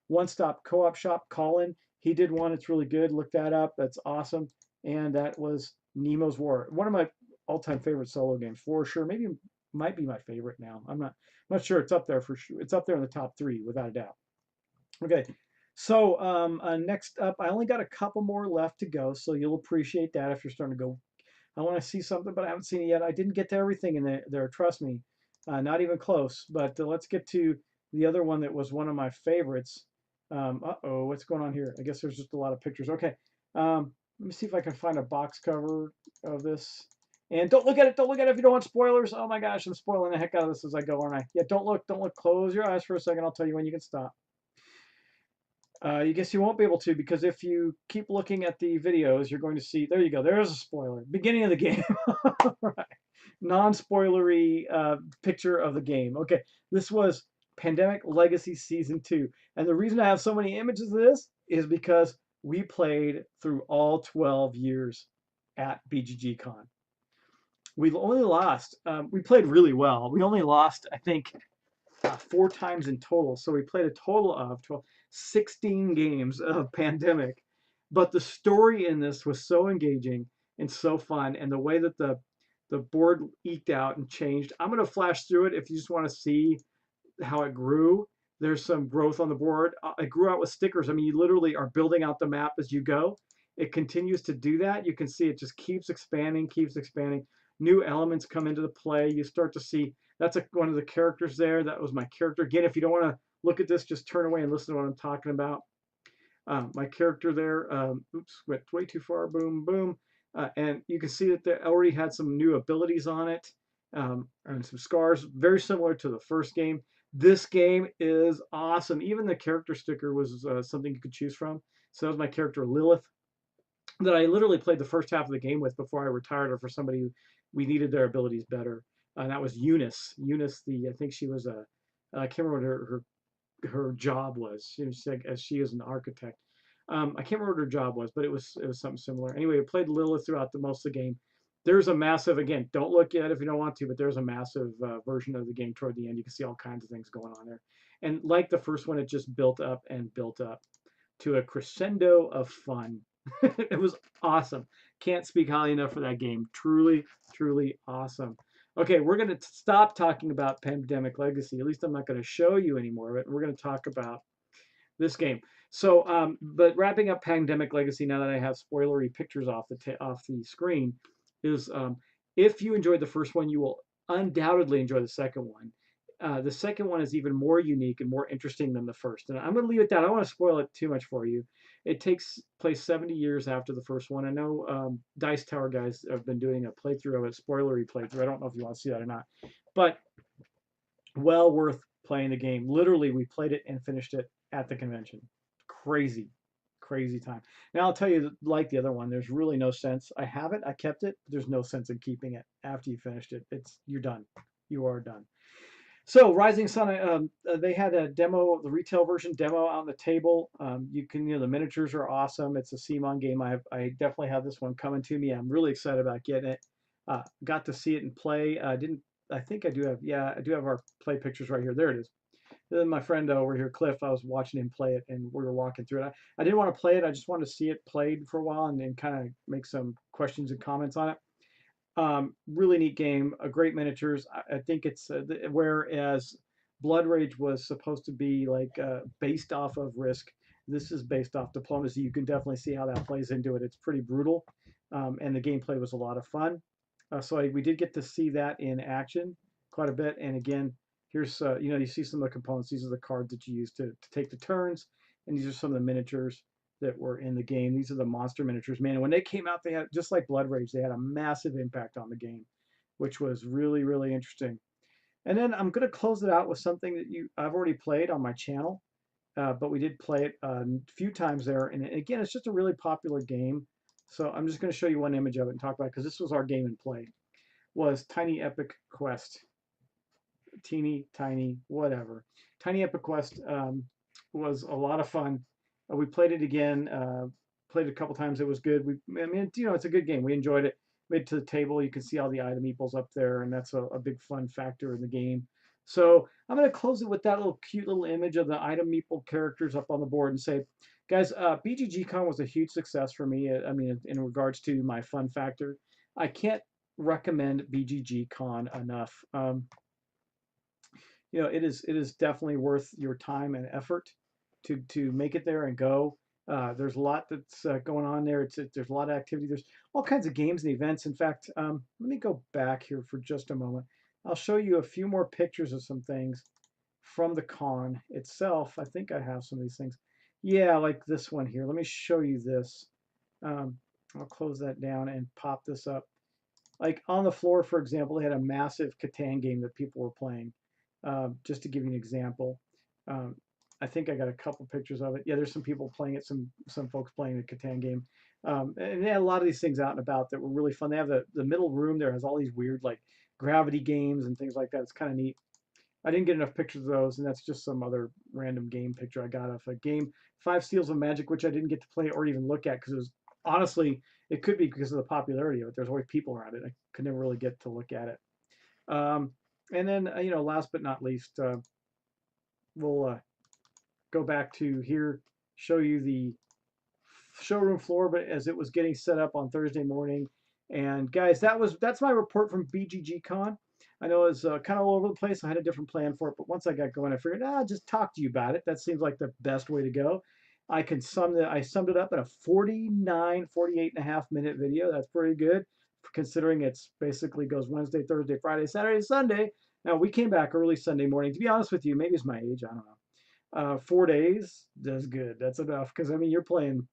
One Stop Co-op Shop. Colin, he did one. It's really good. Look that up. That's awesome. And that was Nemo's War, one of my all-time favorite solo games for sure. Maybe might be my favorite now. I'm not sure. It's up there for sure. It's up there in the top 3 without a doubt. Okay. So next up, I only got a couple more left to go, so you'll appreciate that if you're starting to go, I want to see something, but I haven't seen it yet. I didn't get to everything in there, trust me, not even close. But let's get to the other one that was one of my favorites. Uh-oh, what's going on here? I guess there's just a lot of pictures. Okay, let me see if I can find a box cover of this. And don't look at it. Don't look at it if you don't want spoilers. Oh my gosh, I'm spoiling the heck out of this as I go, aren't I? Yeah, don't look. Don't look. Close your eyes for a second. I'll tell you when you can stop. You guess you won't be able to, because if you keep looking at the videos, you're going to see, there you go, there's a spoiler. Beginning of the game. Right. Non-spoilery picture of the game. Okay, this was Pandemic Legacy Season 2. And the reason I have so many images of this is because we played through all 12 years at BGGcon. We've only lost, we played really well. We only lost, I think, 4 times in total. So we played a total of 16 games of Pandemic. But the story in this was so engaging and so fun, and the way that the board eked out and changed. I'm going to flash through it if you just want to see how it grew. There's some growth on the board. It grew out with stickers. I mean, you literally are building out the map as you go. It continues to do that. You can see it just keeps expanding, keeps expanding. New elements come into the play. You start to see that's one of the characters there. That was my character. Again, if you don't want to look at this, just turn away and listen to what I'm talking about. My character there, oops, went way too far, boom, boom. And you can see that they already had some new abilities on it and some scars, very similar to the first game. This game is awesome. Even the character sticker was something you could choose from. So that was my character Lilith, that I literally played the first half of the game with before I retired her for somebody who we needed their abilities better. And that was Eunice. Eunice, I think she was I can't remember what her job was. She is an architect. I can't remember what her job was, but it was something similar. Anyway, I played Lilith throughout most of the game. There's a massive, again, don't look at it if you don't want to, but there's a massive version of the game toward the end. You can see all kinds of things going on there. And like the first one, it just built up and built up to a crescendo of fun. It was awesome. Can't speak highly enough for that game. Truly, truly awesome. Okay, we're going to stop talking about Pandemic Legacy. At least I'm not going to show you any more of it. We're going to talk about this game. So, but wrapping up Pandemic Legacy, now that I have spoilery pictures off the screen, is if you enjoyed the first one, you will undoubtedly enjoy the second one. The second one is even more unique and more interesting than the first. And I'm going to leave it at that. I don't want to spoil it too much for you. It takes place 70 years after the first one. I know Dice Tower guys have been doing a playthrough of it, spoilery playthrough. I don't know if you want to see that or not, but well worth playing the game. Literally, we played it and finished it at the convention. Crazy, crazy time. Now I'll tell you, like the other one, there's really no sense. I have it, I kept it. But there's no sense in keeping it after you finished it. You're done. You are done. So Rising Sun, they had a demo, the retail version demo on the table. The miniatures are awesome. It's a CMON game. I definitely have this one coming to me. I'm really excited about getting it. Got to see it and play. Didn't I think I do have, yeah, I do have our play pictures right here. There it is. Then my friend over here, Cliff, I was watching him play it and we were walking through it. I didn't want to play it. I just wanted to see it played for a while and kind of make some questions and comments on it. Really neat game, great miniatures. I think it's whereas Blood Rage was supposed to be like based off of Risk, this is based off Diplomacy. You can definitely see how that plays into it. It's pretty brutal, and the gameplay was a lot of fun. We did get to see that in action quite a bit. And again, here's you see some of the components. These are the cards that you use to take the turns, and these are some of the miniatures that were in the game. These are the monster miniatures, man. And when they came out, they had, just like Blood Rage, they had a massive impact on the game, which was really, really interesting. And then I'm going to close it out with something that I've already played on my channel, but we did play it a few times there. And again, it's just a really popular game. So I'm just going to show you one image of it and talk about it because this was our game and play. Was Tiny Epic Quest. Teeny, tiny, whatever. Tiny Epic Quest was a lot of fun. We played it again, played it a couple times. It was good. I mean, it's a good game. We enjoyed it. Made it to the table. You can see all the item meeples up there, and that's a big fun factor in the game. So I'm going to close it with that little cute little image of the item meeple characters up on the board and say, guys, BGGcon was a huge success for me. I mean, in regards to my fun factor, I can't recommend BGGcon enough. It is definitely worth your time and effort to make it there and go. There's a lot that's going on there. There's a lot of activity. There's all kinds of games and events. In fact, let me go back here for just a moment. I'll show you a few more pictures of some things from the con itself. I think I have some of these things. Yeah, like this one here. Let me show you this. I'll close that down and pop this up. Like on the floor, for example, they had a massive Catan game that people were playing. Just to give you an example, um, I think I got a couple pictures of it. Yeah, there's some people playing it, some folks playing the Catan game, and they had a lot of these things out and about that were really fun. They have the middle room there has all these weird like gravity games and things like that. It's kind of neat. I didn't get enough pictures of those, and that's just some other random game picture I got of a game, Five Seals of Magic, which I didn't get to play or even look at because it was honestly, it could be because of the popularity of it. There's always people around it. I could never really get to look at it. Um, and then, last but not least, we'll go back to here, show you the showroom floor, but as it was getting set up on Thursday morning. And guys, that's my report from BGGcon. I know it's kind of all over the place. I had a different plan for it, but once I got going, I figured, just talk to you about it. That seems like the best way to go. I summed it up in a 48.5 minute video. That's pretty good, considering it's basically goes Wednesday, Thursday, Friday, Saturday, Sunday. Now we came back early Sunday morning. To be honest with you, maybe it's my age. I don't know. 4 days, that's good. That's enough because I mean you're playing.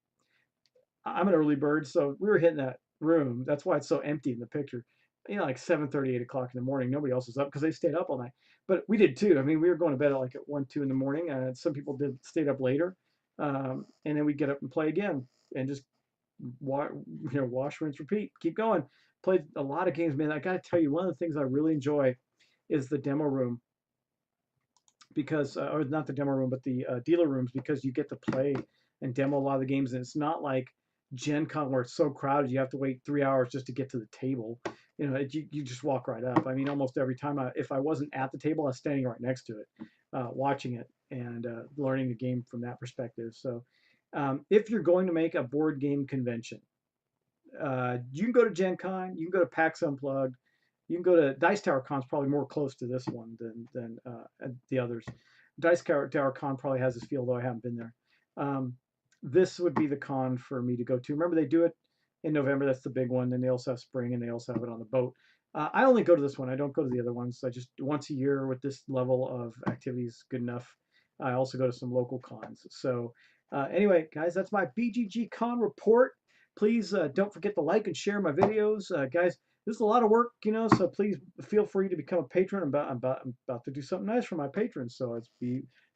I'm an early bird, so we were hitting that room. That's why it's so empty in the picture. Like 7:30, 8 o'clock in the morning. Nobody else was up because they stayed up all night. But we did too. I mean, we were going to bed at like at 1, 2 in the morning. Some people stayed up later, and then we get up and play again and just wash, rinse, repeat, keep going. Played a lot of games, man. I got to tell you, one of the things I really enjoy is the demo room because, or not the demo room, but the dealer rooms because you get to play and demo a lot of the games, and it's not like Gen Con where it's so crowded you have to wait 3 hours just to get to the table. You just walk right up. I mean, almost every time if I wasn't at the table, I was standing right next to it, watching it and learning the game from that perspective. So if you're going to make a board game convention, you can go to Gen Con, you can go to PAX Unplugged, you can go to Dice Tower Con's probably more close to this one than the others. Dice Tower Con probably has this feel, though I haven't been there. This would be the con for me to go to. Remember, they do it in November. That's the big one. Then they also have spring, and they also have it on the boat. I only go to this one. I don't go to the other ones. I just once a year with this level of activities, good enough. I also go to some local cons. So anyway, guys, that's my BGGcon report. Please don't forget to like and share my videos, guys. This is a lot of work, you know. So please feel free to become a patron. I'm about to do something nice for my patrons. So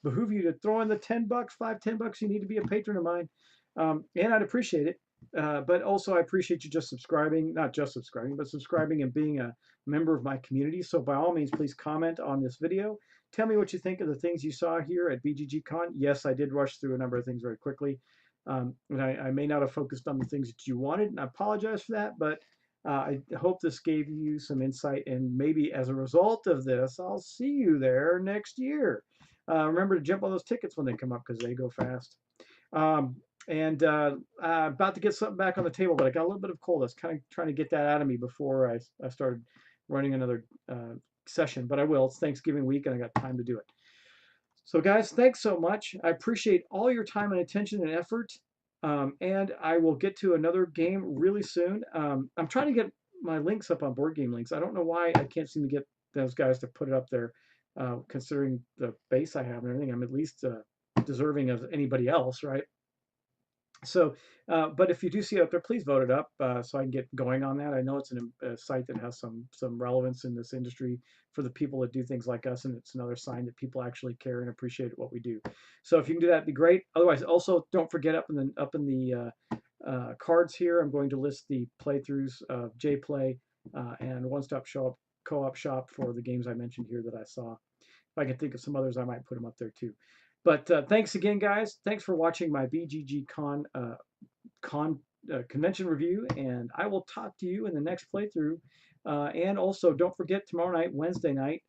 behoove you to throw in the $10, $5, $10. You need to be a patron of mine, and I'd appreciate it. But also, I appreciate you just subscribing, not just subscribing, but subscribing and being a member of my community. So by all means, please comment on this video. Tell me what you think of the things you saw here at BGGcon. Yes, I did rush through a number of things very quickly. And I may not have focused on the things that you wanted, and I apologize for that, but I hope this gave you some insight, and maybe as a result of this, I'll see you there next year. Remember to jump on those tickets when they come up because they go fast. Um, and about to get something back on the table, but I got a little bit of cold. I was kind of trying to get that out of me before I started running another session, but I will. It's Thanksgiving week and I got time to do it. So guys, thanks so much. I appreciate all your time and attention and effort. And I will get to another game really soon. I'm trying to get my links up on Board Game Links. I don't know why I can't seem to get those guys to put it up there, considering the base I have and everything. I'm at least deserving of anybody else, right? So, but if you do see it up there, please vote it up so I can get going on that. I know it's a site that has some relevance in this industry for the people that do things like us, and it's another sign that people actually care and appreciate what we do. So if you can do that, it'd be great. Otherwise, also don't forget up in the cards here, I'm going to list the playthroughs of JPlay and One Stop Shop Co-op Shop for the games I mentioned here that I saw. If I can think of some others, I might put them up there too. But thanks again, guys. Thanks for watching my BGGcon convention review, and I will talk to you in the next playthrough. And also, don't forget tomorrow night, Wednesday night.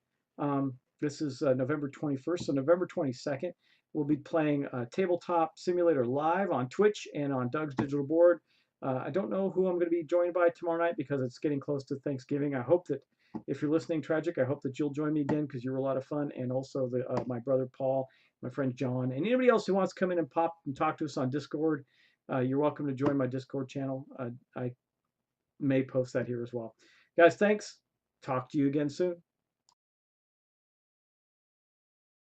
This is November 21st, so November 22nd, we'll be playing Tabletop Simulator live on Twitch and on Doug's Digital Board. I don't know who I'm going to be joined by tomorrow night because it's getting close to Thanksgiving. I hope that if you're listening, Tragic, I hope that you'll join me again because you were a lot of fun, and also my brother Paul, my friend John, and anybody else who wants to come in and pop and talk to us on Discord. You're welcome to join my Discord channel. I may post that here as well. Guys, thanks. Talk to you again soon.